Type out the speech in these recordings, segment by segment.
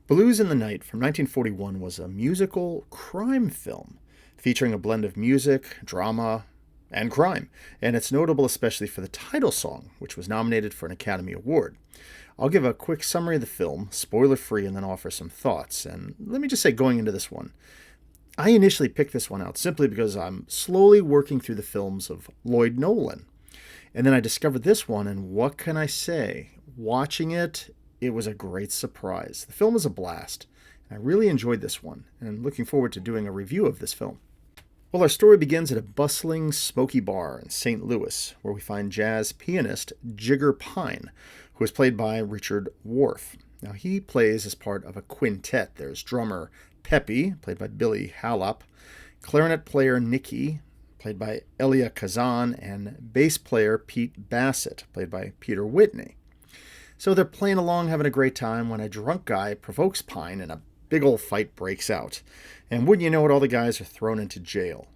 Blues in the Night from 1941 was a musical crime film featuring a blend of music, drama, and crime, and it's notable especially for the title song, which was nominated for an Academy Award. I'll give a quick summary of the film, spoiler free, and then offer some thoughts. And let me just say, going into this one, I initially picked this one out simply because I'm slowly working through the films of Lloyd Nolan. And then I discovered this one, and what can I say? Watching it, it was a great surprise. The film is a blast. I really enjoyed this one, and I'm looking forward to doing a review of this film. Well, our story begins at a bustling, smoky bar in St. Louis, where we find jazz pianist Jigger Pine, who is played by Richard Wharf. Now, he plays as part of a quintet. There's drummer Peppy, played by Billy Hallop, clarinet player Nicky, played by Elia Kazan, and bass player Pete Bassett, played by Peter Whitney. So they're playing along, having a great time, when a drunk guy provokes Pine and a big old fight breaks out. And wouldn't you know it, all the guys are thrown into jail.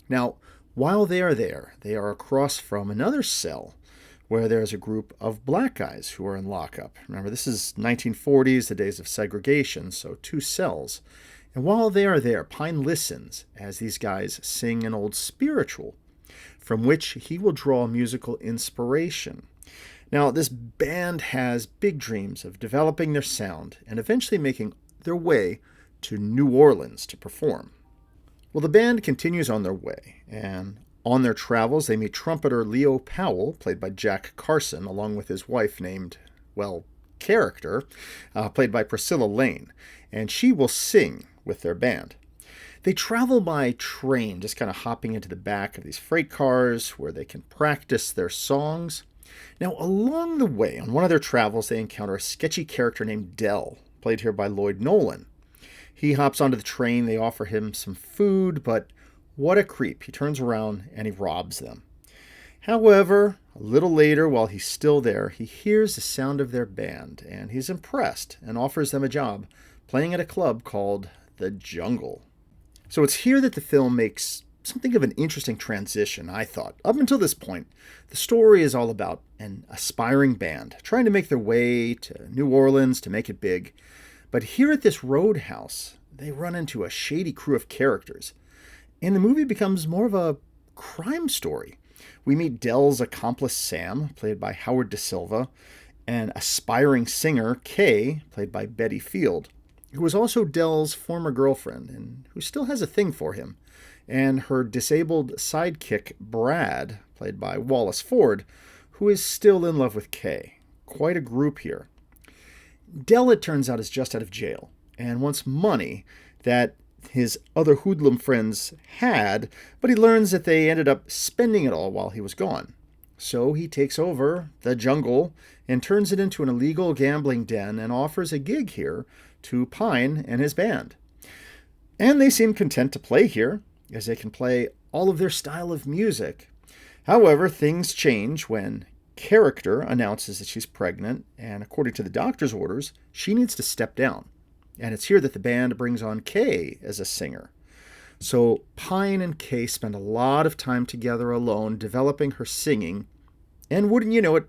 Now, while they are there, they are across from another cell where there's a group of black guys who are in lockup. Remember, this is 1940s, the days of segregation, so two cells. And while they are there, Pine listens as these guys sing an old spiritual from which he will draw musical inspiration. Now, this band has big dreams of developing their sound and eventually making their way to New Orleans to perform. Well, the band continues on their way, and on their travels, they meet trumpeter Leo Powell, played by Jack Carson, along with his wife named, Character, played by Priscilla Lane, and she will sing with their band. They travel by train, just kind of hopping into the back of these freight cars where they can practice their songs. Now, along the way, on one of their travels, they encounter a sketchy character named Dell, played here by Lloyd Nolan. He hops onto the train, they offer him some food, but what a creep. He turns around and he robs them. However, a little later, while he's still there, he hears the sound of their band, and he's impressed and offers them a job playing at a club called The Jungle. So it's here that the film makes something of an interesting transition, I thought. Up until this point, the story is all about an aspiring band trying to make their way to New Orleans to make it big. But here at this roadhouse, they run into a shady crew of characters, and the movie becomes more of a crime story. We meet Dell's accomplice Sam, played by Howard Da Silva, and aspiring singer Kay, played by Betty Field, who was also Dell's former girlfriend and who still has a thing for him, and her disabled sidekick Brad, played by Wallace Ford, who is still in love with Kay. Quite a group here. Dell, it turns out, is just out of jail and wants money that his other hoodlum friends had, but he learns that they ended up spending it all while he was gone. So he takes over the jungle and turns it into an illegal gambling den and offers a gig here to Pine and his band. And they seem content to play here, as they can play all of their style of music. However, things change when Character announces that she's pregnant, and according to the doctor's orders, she needs to step down. And it's here that the band brings on Kay as a singer. So Pine and Kay spend a lot of time together alone, developing her singing. And wouldn't you know it,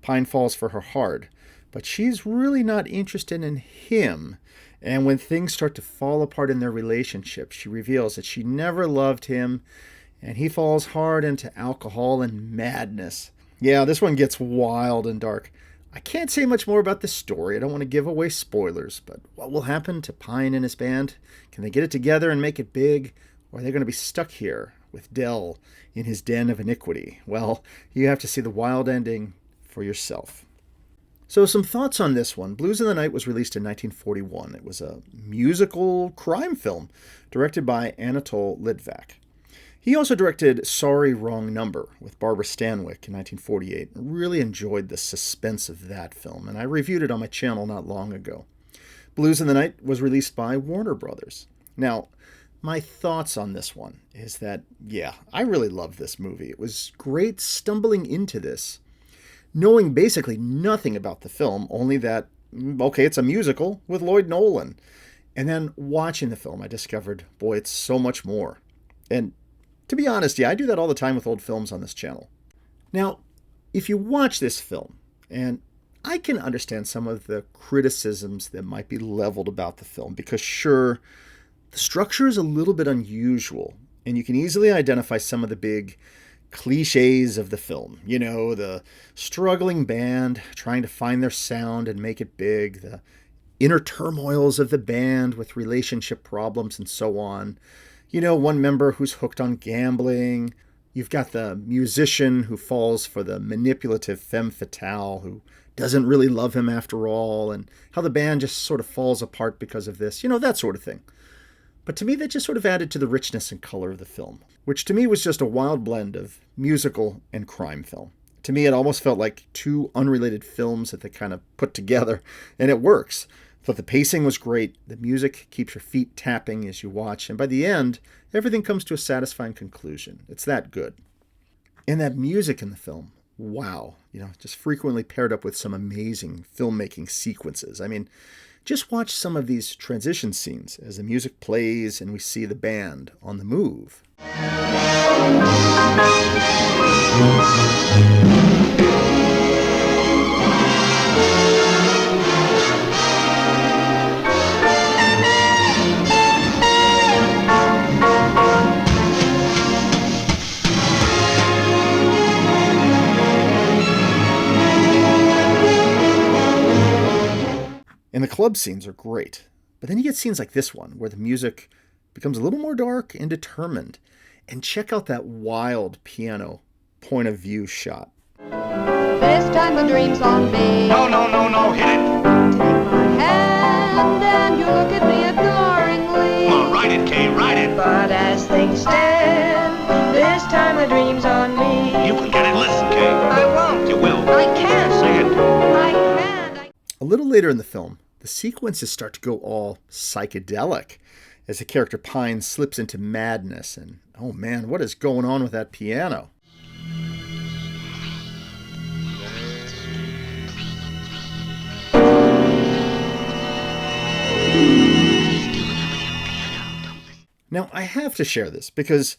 Pine falls for her hard. But she's really not interested in him. And when things start to fall apart in their relationship, she reveals that she never loved him, and he falls hard into alcohol and madness. Yeah, this one gets wild and dark. I can't say much more about this story. I don't want to give away spoilers, but what will happen to Pine and his band? Can they get it together and make it big? Or are they going to be stuck here with Dell in his den of iniquity? Well, you have to see the wild ending for yourself. So some thoughts on this one. Blues in the Night was released in 1941. It was a musical crime film directed by Anatole Litvak. He also directed Sorry, Wrong Number with Barbara Stanwyck in 1948. I really enjoyed the suspense of that film, and I reviewed it on my channel not long ago. Blues in the Night was released by Warner Brothers. Now, my thoughts on this one is that, I really loved this movie. It was great stumbling into this, knowing basically nothing about the film, only that, it's a musical with Lloyd Nolan. And then watching the film, I discovered, boy, it's so much more. And to be honest, I do that all the time with old films on this channel. Now, if you watch this film, and I can understand some of the criticisms that might be leveled about the film because, sure, the structure is a little bit unusual, and you can easily identify some of the big cliches of the film. You know, the struggling band trying to find their sound and make it big, the inner turmoils of the band with relationship problems and so on. You know, one member who's hooked on gambling. You've got the musician who falls for the manipulative femme fatale who doesn't really love him after all, and how the band just sort of falls apart because of this. You know, that sort of thing. But to me, that just sort of added to the richness and color of the film, which to me was just a wild blend of musical and crime film. To me, it almost felt like two unrelated films that they kind of put together, and it works. I thought the pacing was great, the music keeps your feet tapping as you watch, and by the end, everything comes to a satisfying conclusion. It's that good. And that music in the film, wow, just frequently paired up with some amazing filmmaking sequences. I mean, just watch some of these transition scenes as the music plays and we see the band on the move. And the club scenes are great. But then you get scenes like this one, where the music becomes a little more dark and determined. And check out that wild piano point of view shot. This time the dream's on me. No, hit it. Take my hand and you look at me adoringly. Come on, ride it, Kay, ride it. But as things stand, this time the dream's on me. You can get it, listen, Kay. I won't. You will. I can't. Sing it. I can't. A little later in the film, the sequences start to go all psychedelic as the character Pine slips into madness. And, oh man, what is going on with that piano? Now, I have to share this because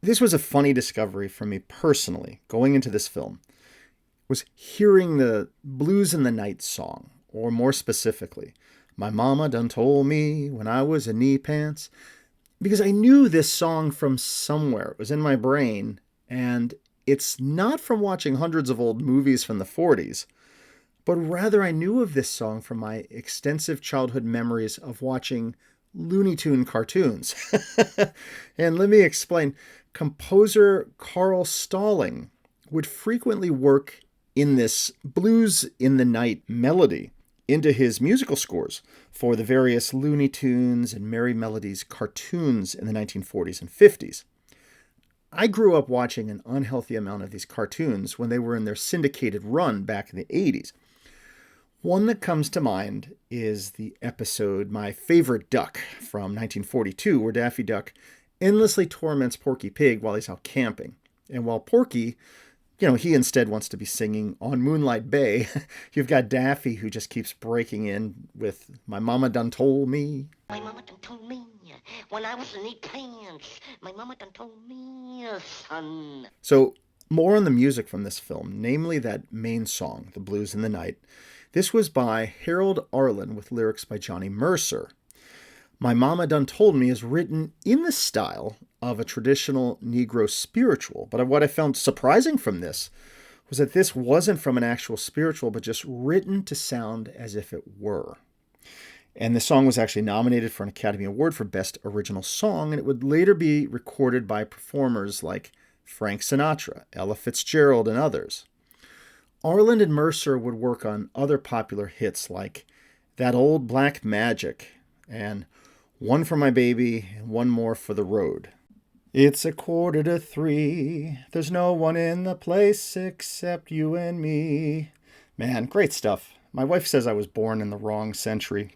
this was a funny discovery for me personally going into this film, was hearing the Blues in the Night song, or more specifically, My Mama Done Told Me When I Was in Knee Pants, because I knew this song from somewhere. It was in my brain, and it's not from watching hundreds of old movies from the 40s, but rather I knew of this song from my extensive childhood memories of watching Looney Tune cartoons. And let me explain. Composer Carl Stalling would frequently work in this Blues in the Night melody into his musical scores for the various Looney Tunes and Merry Melodies cartoons in the 1940s and 50s. I grew up watching an unhealthy amount of these cartoons when they were in their syndicated run back in the 80s. One that comes to mind is the episode My Favorite Duck from 1942, where Daffy Duck endlessly torments Porky Pig while he's out camping. And while Porky, he instead wants to be singing On Moonlight Bay, you've got Daffy who just keeps breaking in with My Mama Done Told Me. My mama done told me when I was in knee pants. My mama done told me, son. So more on the music from this film, namely that main song, The Blues in the Night. This was by Harold Arlen with lyrics by Johnny Mercer. My Mama Done Told Me is written in the style of a traditional Negro spiritual, but what I found surprising from this was that this wasn't from an actual spiritual, but just written to sound as if it were. And the song was actually nominated for an Academy Award for Best Original Song, and it would later be recorded by performers like Frank Sinatra, Ella Fitzgerald, and others. Arlen and Mercer would work on other popular hits like That Old Black Magic and One for My Baby and One More for the Road. It's 2:45, there's no one in the place except you and me. Man, great stuff. My wife says I was born in the wrong century.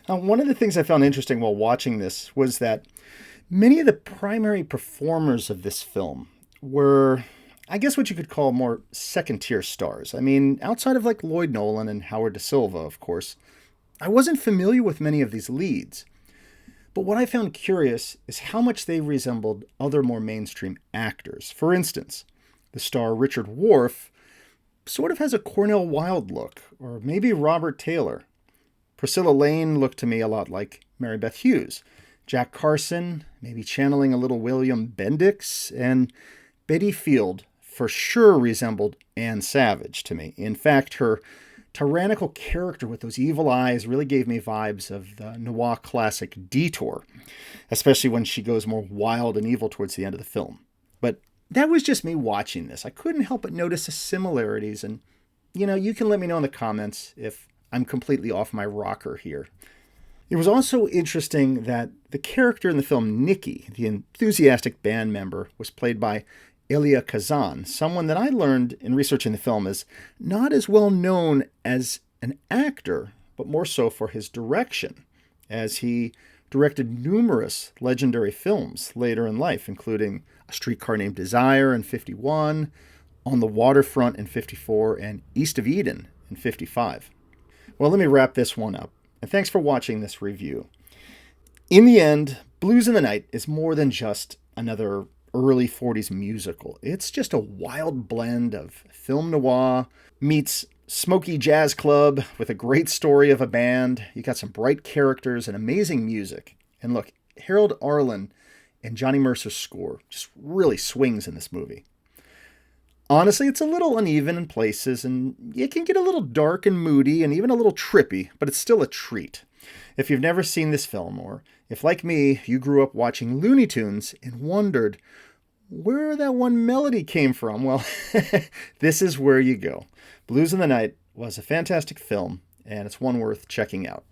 One of the things I found interesting while watching this was that many of the primary performers of this film were, I guess what you could call more second-tier stars. I mean, outside of like Lloyd Nolan and Howard Da Silva, of course, I wasn't familiar with many of these leads. But what I found curious is how much they resembled other more mainstream actors. For instance, the star Richard Wharf sort of has a Cornell Wilde look, or maybe Robert Taylor. Priscilla Lane looked to me a lot like Mary Beth Hughes. Jack Carson, maybe channeling a little William Bendix, and Betty Field for sure resembled Anne Savage to me. In fact, her tyrannical character with those evil eyes really gave me vibes of the noir classic Detour, especially when she goes more wild and evil towards the end of the film. But that was just me watching this. I couldn't help but notice the similarities, and you can let me know in the comments if I'm completely off my rocker here. It was also interesting that the character in the film, Nikki, the enthusiastic band member, was played by Elia Kazan, someone that I learned in researching the film is not as well known as an actor, but more so for his direction, as he directed numerous legendary films later in life, including A Streetcar Named Desire in 51, On the Waterfront in 54, and East of Eden in 55. Well, let me wrap this one up, and thanks for watching this review. In the end, Blues in the Night is more than just another early 40s musical. It's just a wild blend of film noir meets smoky jazz club with a great story of a band. You got some bright characters and amazing music. And look, Harold Arlen and Johnny Mercer's score just really swings in this movie. Honestly, it's a little uneven in places, and it can get a little dark and moody and even a little trippy, but it's still a treat. If you've never seen this film, or if, like me, you grew up watching Looney Tunes and wondered where that one melody came from, well, this is where you go. Blues in the Night was a fantastic film, and it's one worth checking out.